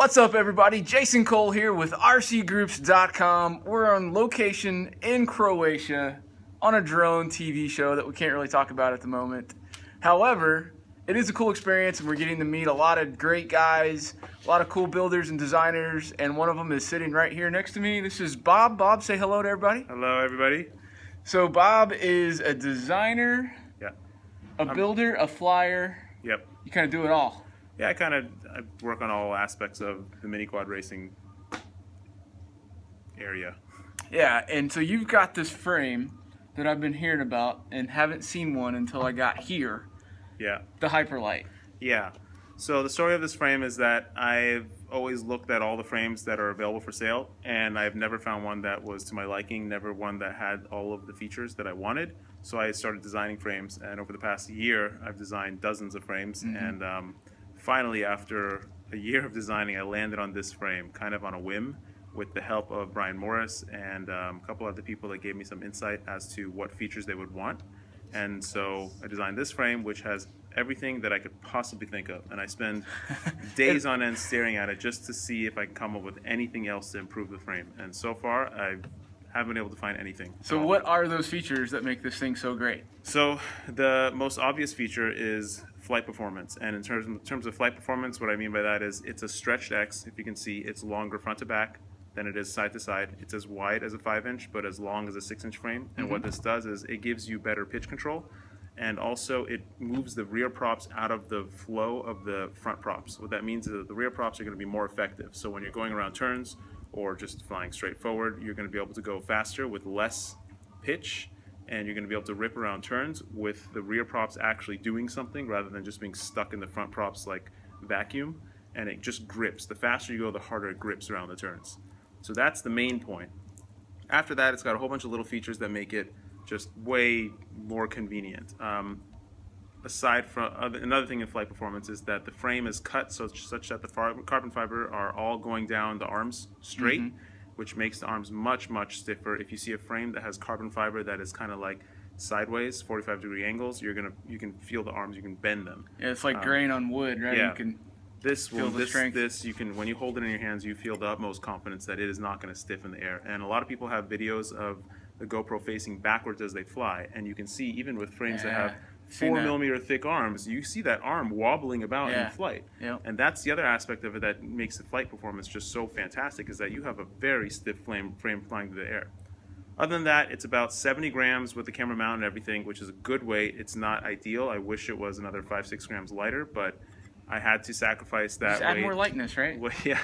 What's up, everybody? Jason Cole here with RCGroups.com. We're on location in Croatia on a drone TV show that we can't really talk about at the moment. However, it is a cool experience, and we're getting to meet a lot of great guys, a lot of cool builders and designers, and one of them is sitting right here next to me. This is Bob. Bob, say hello to everybody. Hello, everybody. So Bob is a designer, Yeah. a builder, a flyer. Yep. You kind of do it all. Yeah, I work on all aspects of the mini quad racing area. Yeah, and so you've got this frame that I've been hearing about and haven't seen one until I got here, Yeah. the Hyperlite. Yeah. So the story of this frame is that I've always looked at all the frames that are available for sale, and I've never found one that was to my liking, never one that had all of the features that I wanted. So I started designing frames, and over the past year, I've designed dozens of frames, and finally, after a year of designing, I landed on this frame kind of on a whim with the help of Brian Morris and a couple other people that gave me some insight as to what features they would want. And so I designed this frame, which has everything that I could possibly think of. And I spend days on end staring at it just to see if I can come up with anything else to improve the frame. And so far, I haven't been able to find anything. So what are those features that make this thing so great? So the most obvious feature is flight performance. And in terms of flight performance, what I mean by that is it's a stretched X. If you can see, it's longer front to back than it is side to side. It's as wide as a 5-inch, but as long as a 6-inch frame. And what this does is it gives you better pitch control. And also it moves the rear props out of the flow of the front props. What that means is that the rear props are going to be more effective. So when you're going around turns or just flying straight forward, you're going to be able to go faster with less pitch, and you're going to be able to rip around turns with the rear props actually doing something rather than just being stuck in the front props like vacuum. And it just grips. The faster you go, the harder it grips around the turns. So that's the main point. After that, it's got a whole bunch of little features that make it just way more convenient. Aside from another thing in flight performance is that the frame is cut such that the carbon fiber are all going down the arms straight, which makes the arms much stiffer. If you see a frame that has carbon fiber that is kind of like sideways, 45-degree angles, you can feel the arms, you can bend them. Yeah, it's like grain on wood, right? Yeah. You can This strength. when you hold it in your hands, you feel the utmost confidence that it is not going to stiff in the air. And a lot of people have videos of the GoPro facing backwards as they fly, and you can see even with frames that have 4-millimeter thick arms, you see that arm wobbling about in flight. Yep. And that's the other aspect of it that makes the flight performance just so fantastic, is that you have a very stiff frame flying through the air. Other than that, it's about 70 grams with the camera mount and everything, which is a good weight. It's not ideal. I wish it was another 5-6 grams lighter, but I had to sacrifice that just add weight. more lightness, right? Well, yeah,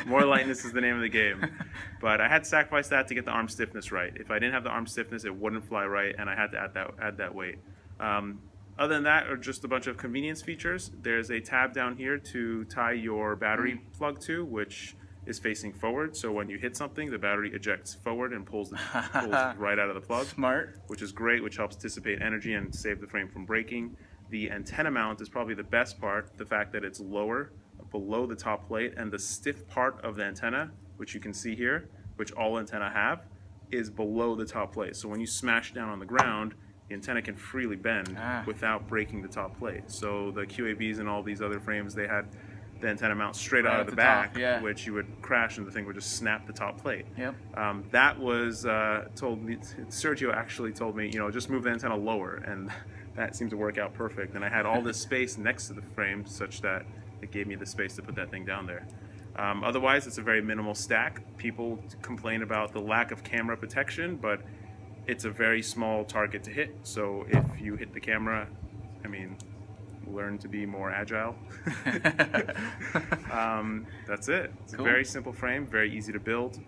more lightness is the name of the game. But I had to sacrifice that to get the arm stiffness right. If I didn't have the arm stiffness, it wouldn't fly right, and I had to add that weight. Other than that, are just a bunch of convenience features. There's a tab down here to tie your battery plug to, which is facing forward. So when you hit something, the battery ejects forward and pulls right out of the plug. Smart. Which is great, which helps dissipate energy and save the frame from breaking. The antenna mount is probably the best part, the fact that it's lower, below the top plate, and the stiff part of the antenna, which you can see here, which all antenna have, is below the top plate. So when you smash down on the ground, the antenna can freely bend without breaking the top plate. So the QABs and all these other frames, they had the antenna mount straight out of the back, which you would crash and the thing would just snap the top plate. Yep. That was told me, Sergio actually told me, just move the antenna lower, and that seemed to work out perfect. And I had all this space next to the frame such that it gave me the space to put that thing down there. Otherwise, it's a very minimal stack. People complain about the lack of camera protection, but it's a very small target to hit. So if you hit the camera, learn to be more agile. That's it. It's a very simple frame, very easy to build,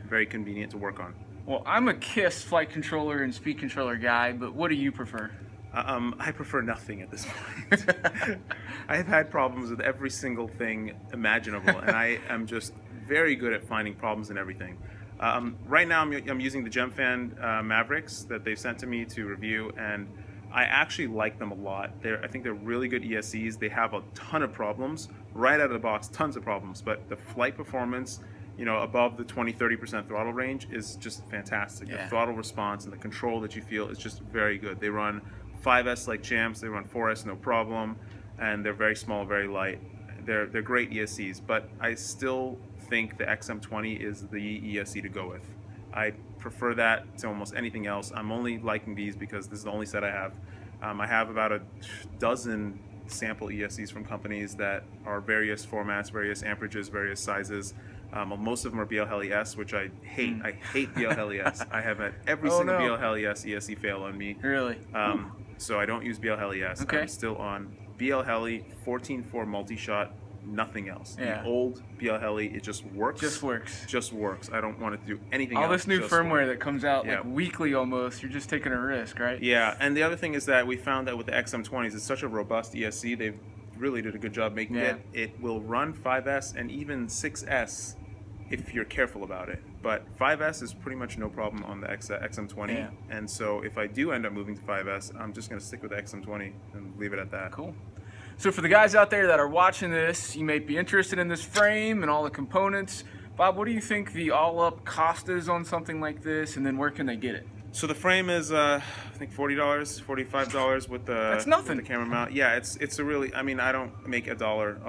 very convenient to work on. Well, I'm a KISS flight controller and speed controller guy, but what do you prefer? I prefer nothing at this point. I have had problems with every single thing imaginable, and I am just very good at finding problems in everything. Right now, I'm using the GemFan Mavericks that they've sent to me to review, and I actually like them a lot. I think they're really good ESCs. They have a ton of problems. Right out of the box, tons of problems, but the flight performance, above the 20-30% throttle range is just fantastic. The throttle response and the control that you feel is just very good. They run 5S like champs, they run 4S no problem, and they're very small, very light. they're great ESCs, but I still think the XM20 is the ESC to go with. I prefer that to almost anything else. I'm only liking these because this is the only set I have. I have about a dozen sample ESCs from companies that are various formats, various amperages, various sizes. Most of them are BL Heli S, which I hate. I hate BL Heli S. I have had every single BL Heli S ESC fail on me. Really? So I don't use BL Heli S. Okay. I'm still on BL Heli 14.4 multi-shot, nothing else. Yeah. The old BL Heli, it just works. Just works. Just works. I don't want it to do anything else. All this new firmware that comes out Yeah. like weekly almost, you're just taking a risk, right? Yeah, and the other thing is that we found that with the XM20s, it's such a robust ESC. They really did a good job making Yeah. it. It will run 5S and even 6S if you're careful about it. But 5S is pretty much no problem on the XM20. Yeah. And so if I do end up moving to 5S, I'm just going to stick with the XM20 and leave it at that. Cool. So for the guys out there that are watching this, you may be interested in this frame and all the components. Bob, what do you think the all-up cost is on something like this, and then where can they get it? So the frame is, I think $40, $45 with the That's nothing. with the camera mount. Yeah, it's a really. I mean, I don't make a dime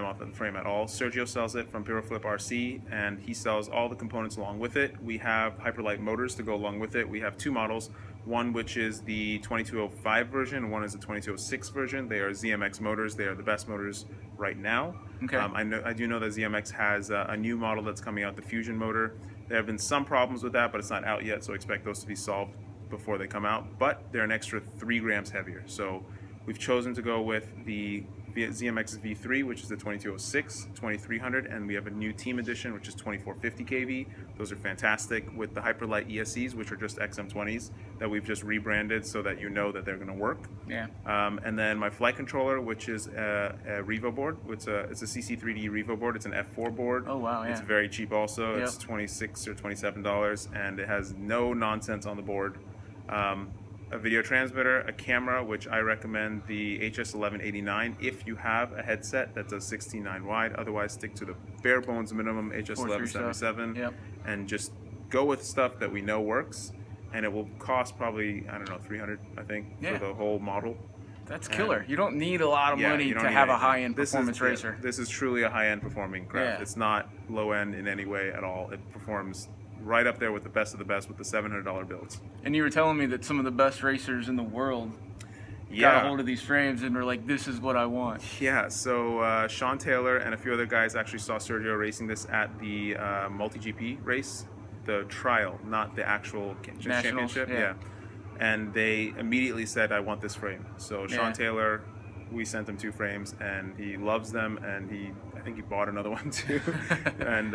off of the frame at all. Sergio sells it from PyroFlip RC, and he sells all the components along with it. We have Hyperlite motors to go along with it. We have two models. One which is the 2205 version, and one is the 2206 version. They are ZMX motors. They are the best motors right now. Okay. I do know that ZMX has a new model that's coming out, the Fusion motor. There have been some problems with that, but it's not out yet, so expect those to be solved before they come out. But they're an extra 3 grams heavier. So we've chosen to go with the ZMX V3, which is the 2206, 2300, and we have a new team edition, which is 2450 kV. Those are fantastic with the Hyperlite ESCs, which are just XM20s that we've just rebranded so that you know that they're going to work. Yeah. And then my flight controller, which is a Revo board. It's a CC3D Revo board. It's an F4 board. Oh, wow, yeah. It's very cheap also. Yep. It's $26 or $27, and it has no nonsense on the board. A video transmitter, a camera, which I recommend the HS1189 if you have a headset that does 16:9 wide. Otherwise, stick to the bare bones minimum HS1177 Yep. and just go with stuff that we know works. And it will cost probably, I don't know, $300, I think, Yeah. for the whole model. That's killer. You don't need a lot of Yeah, money you to don't need have a anything. high-end This is- performance yeah, racer. This is truly a high-end performing craft. Yeah. It's not low-end in any way at all. It performs right up there with the best of the best with the $700 builds. And you were telling me that some of the best racers in the world Yeah. got a hold of these frames and were like, this is what I want. Yeah, so Sean Taylor and a few other guys actually saw Sergio racing this at the MultiGP race, the trial, not the actual Nationals, championship. yeah. And they immediately said, I want this frame. So Sean Yeah. Taylor, we sent him 2 frames, and he loves them, and I think he bought another one too. And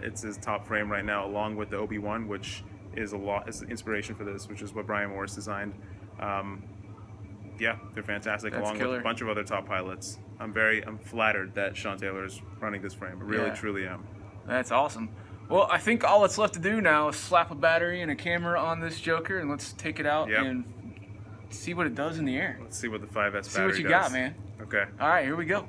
it's his top frame right now, along with the OB1, which is the inspiration for this, which is what Brian Morris designed. Yeah, they're fantastic, That's along killer. with a bunch of other top pilots. I'm flattered that Sean Taylor is running this frame. I really, Yeah. truly am. That's awesome. Well, I think all that's left to do now is slap a battery and a camera on this Joker, and let's take it out Yep. and see what it does in the air. Let's see what the 5S See battery what you does. got, man. Okay. All right, here we go.